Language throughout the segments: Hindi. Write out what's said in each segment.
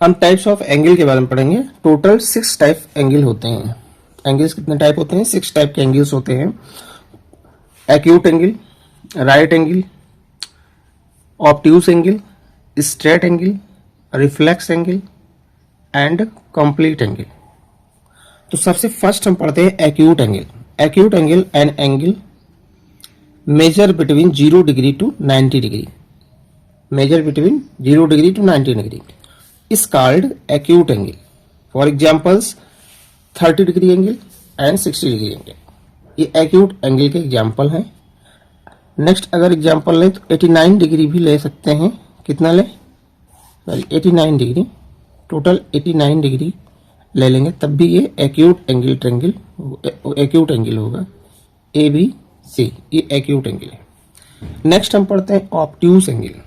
हम टाइप्स ऑफ एंगल के बारे में पढ़ेंगे। टोटल 6 टाइप एंगल होते हैं। एंगल्स कितने टाइप होते हैं? 6 टाइप के एंगल्स होते हैं। Acute angle, right angle, obtuse angle, straight angle, reflex angle and complete angle. तो सबसे फर्स्ट हम पढ़ते हैं acute angle. Acute angle an angle measure between 0 degree to 90 degree, measure between 0 degree to 90 degree is called acute angle. For examples 30 degree angle and 60 degree angle, ये acute angle के एग्जाम्पल हैं। नेक्स्ट अगर एग्जाम्पल लें तो 89 डिग्री भी ले सकते हैं। कितना ले? सॉरी 89 डिग्री, टोटल 89 डिग्री ले लेंगे तब भी ये acute angle triangle acute angle होगा। ए बी सी, ये एक्यूट एंगल है। नेक्स्ट हम पढ़ते हैं ऑब्ट्यूज एंगल।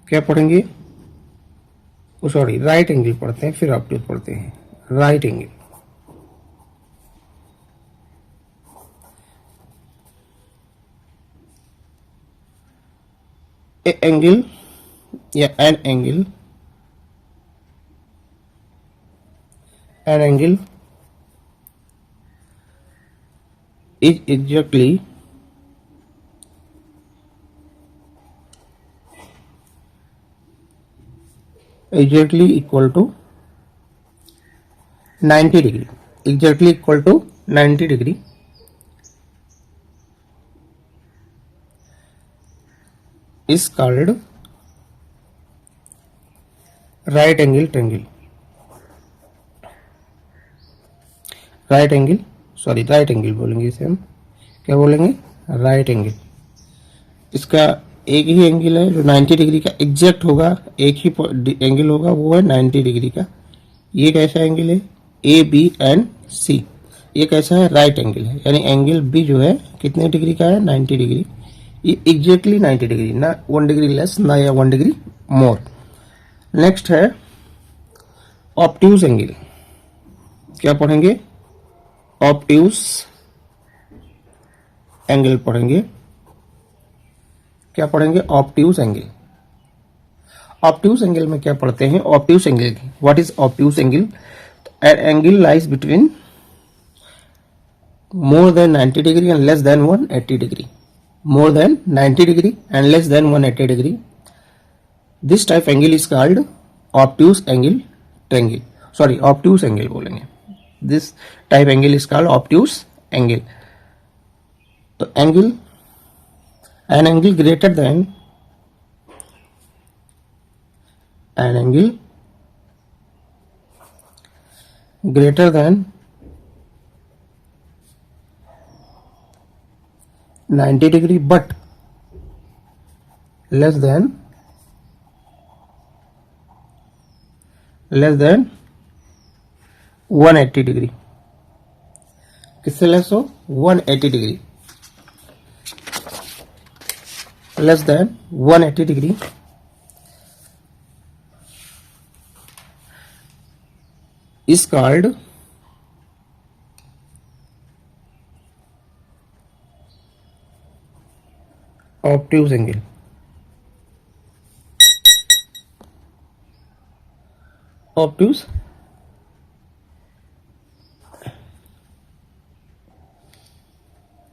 क्या पढ़ेंगे? सॉरी राइट एंगल पढ़ते हैं, फिर ऑब्ट्यूज पढ़ते हैं। राइट एंगल, ए एंगल या an angle is exactly equal to 90 degree, exactly equal to 90 degree is called right angle triangle. Right angle, sorry right angle बोलेंगे इसे हम। क्या बोलेंगे? Right angle. इसका एक ही एंगल है जो 90 डिग्री का एग्जैक्ट होगा, एक ही एंगल होगा, वो है 90 डिग्री का। ये कैसा एंगल है? ए बी एंड सी। ये कैसा है? राइट एंगल है, यानी एंगल बी जो है कितने डिग्री का है? 90 डिग्री। ये एग्जैक्टली 90 डिग्री, ना 1 डिग्री लेस ना या 1 डिग्री मोर। नेक्स्ट है ऑब्ट्यूज एंगल। क्या पढ़ेंगे? ऑब्ट्यूज एंगल पढ़ेंगे। क्या पढ़ेंगे? Obtuse angle. ऑब्ट्यूज एंगल में क्या पढ़ते हैं? Obtuse angle, what is obtuse angle? An angle lies between more than 90 degree and less than 180 degree. More than 90 degree and less than 180 degree, this type angle is called obtuse angle triangle. Sorry obtuse angle बोलेंगे। This type angle is called obtuse angle. तो angle, an angle greater than 90 degree but less than 180 degree. किससे लेस हो? 180 degree, less than 180 degree is called obtuse angle. Obtuse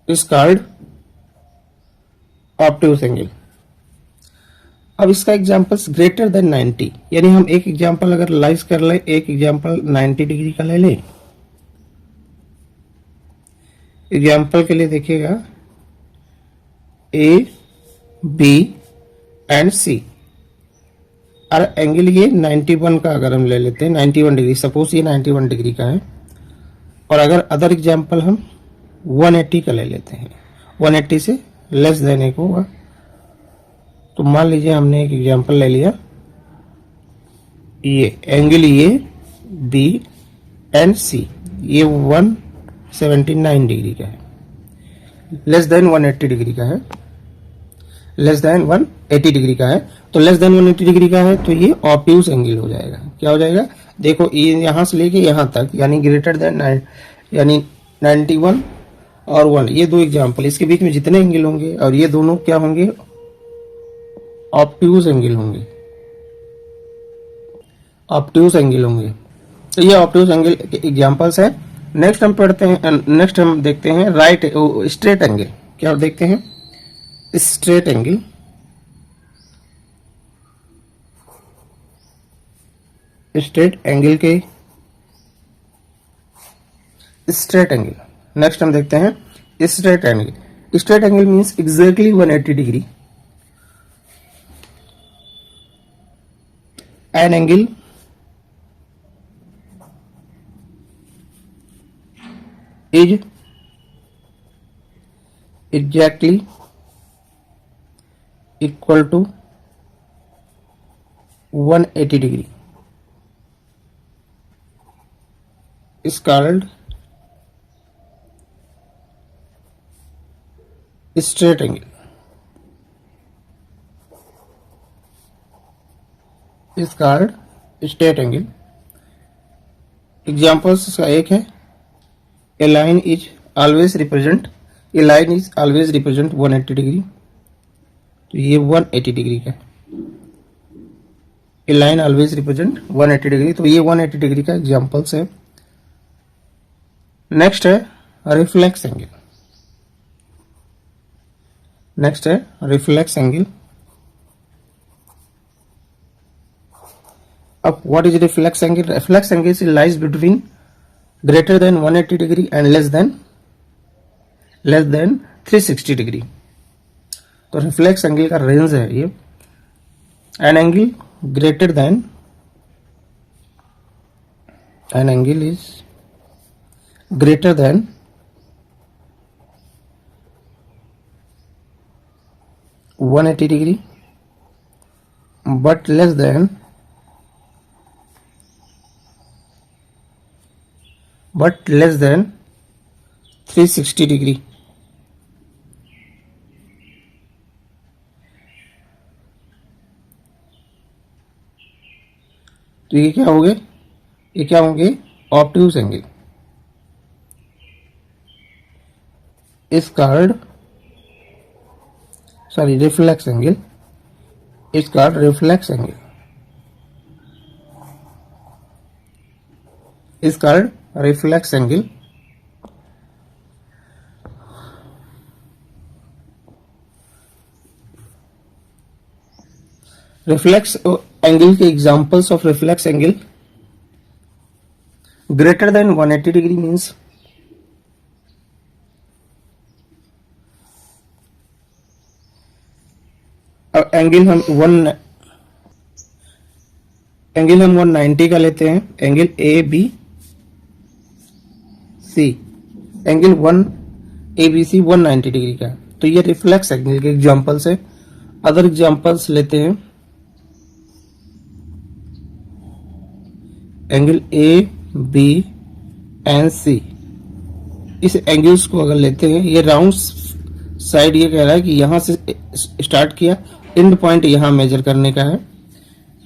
is called obtuse angle. अब इसका एग्जाम्पल्स ग्रेटर देन 90, यानी हम एक एग्जाम्पल अगर लाइज कर ले, एक एग्जाम्पल 90 डिग्री का ले लें। एग्जाम्पल के लिए देखिएगा ए बी एंड सी, और एंगल ये 91 का अगर हम ले लेते हैं, 91 डिग्री, सपोज ये 91 डिग्री का है, और अगर अदर एग्जाम्पल हम 180 का ले लेते हैं, 180 से लेस देन एक होगा। तो मान लीजिए हमने एक एग्जांपल ले लिया, ये एंगल ये बी एंड सी, ये 179 डिग्री का है, लेस देन 180 डिग्री का है, लेस देन 180 डिग्री का है। तो लेस देन 180 डिग्री का है तो ये ऑब्ट्यूज एंगल हो जाएगा। क्या हो जाएगा? देखो ये यहां से लेके यहां तक, यानी ग्रेटर देन यानी 91 और 1, ये दो एग्जांपल, इसके बीच में जितने एंगल होंगे और ये दोनों क्या होंगे? ऑब्ट्यूज एंगल होंगे। ऑब्ट्यूज एंगल होंगे। तो ये ऑब्ट्यूज एंगल के एग्जांपल्स है। नेक्स्ट हम पढ़ते हैं, नेक्स्ट हम देखते हैं राइट स्ट्रेट एंगल। क्या देखते हैं? Straight angle. स्ट्रेट एंगल के स्ट्रेट एंगल। नेक्स्ट हम देखते हैं straight angle. Straight angle means exactly 180 degree. An angle is exactly equal to 180 degree is called straight angle। is called straight angle। Examples का एक है a line is always represent 180 degree. तो ये 180 डिग्री का a line always represent 180 degree. तो ये 180 डिग्री का एग्जाम्पल्स है। नेक्स्ट है रिफ्लेक्स एंगल। नेक्स्ट है रिफ्लेक्स एंगल। अब what is reflex angle? Reflex angle lies between greater than 180 degree and less than 360 degree. तो रिफ्लेक्स एंगल का रेंज है ये। An angle greater then, an angle is greater than 180 degree but less than 360 degree. तो ये क्या हो गए? ये क्या होंगे? Obtuse angle is called, sorry reflex angle is called reflex angle is called reflex angle. Reflex angle के examples of reflex angle, greater than 180 degree means angle हम 190 का लेते हैं। Angle A B C, angle 1 ABC 190 degree का। तो ये रिफ्लेक्स एंगल के एग्जांपल्स है। अदर एग्जांपल्स लेते हैं। Angle A B and C, इस एंगल्स को अगर लेते हैं, ये राउंड साइड ये कह रहा है कि यहां से स्टार्ट किया, एंड पॉइंट यहां मेजर करने का है।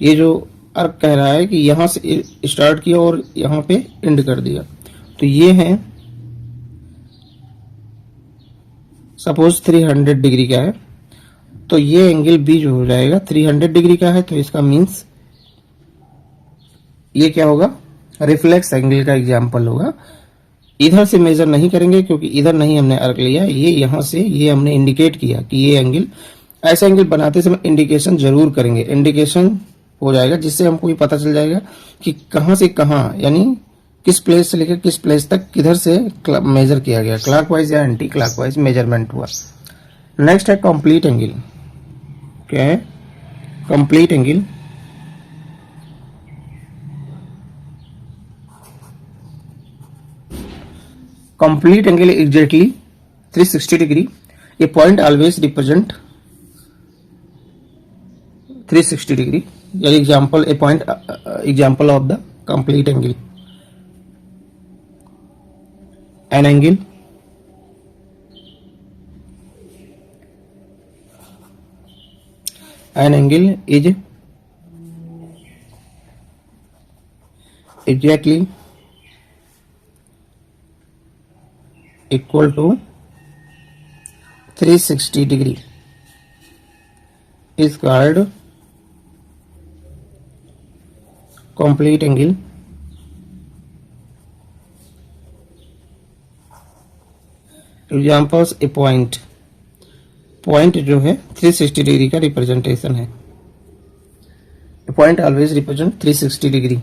ये जो अर्क कह रहा है कि यहां से स्टार्ट किया और यहां पे एंड कर दिया। तो ये है सपोज 300 डिग्री का है, तो ये एंगल बी जो हो जाएगा 300 डिग्री का है। तो इसका मीन्स ये क्या होगा? रिफ्लेक्स एंगल का एग्जांपल होगा। इधर से मेजर नहीं करेंगे क्योंकि इधर नहीं हमने अर्क लिया, ये यहां से ये हमने इंडिकेट किया कि ये एंगल, ऐसा एंगल बनाते समय इंडिकेशन जरूर करेंगे। इंडिकेशन हो जाएगा जिससे हमको ये पता चल जाएगा कि कहां से कहां, यानी किस प्लेस से लेकर किस प्लेस तक किधर से मेजर किया गया, क्लॉकवाइज या एंटी क्लॉकवाइज मेजरमेंट हुआ। नेक्स्ट है कंप्लीट एंगल। क्या है complete angle? Complete angle exactly 360 degree. A point always represent 360 degree. Example, A point example of the complete angle. an angle is exactly equal to 360 degree is called complete angle, examples A point, point जो है 360 डिग्री का रिप्रेजेंटेशन है, पॉइंट ऑलवेज रिप्रेजेंट 360 डिग्री।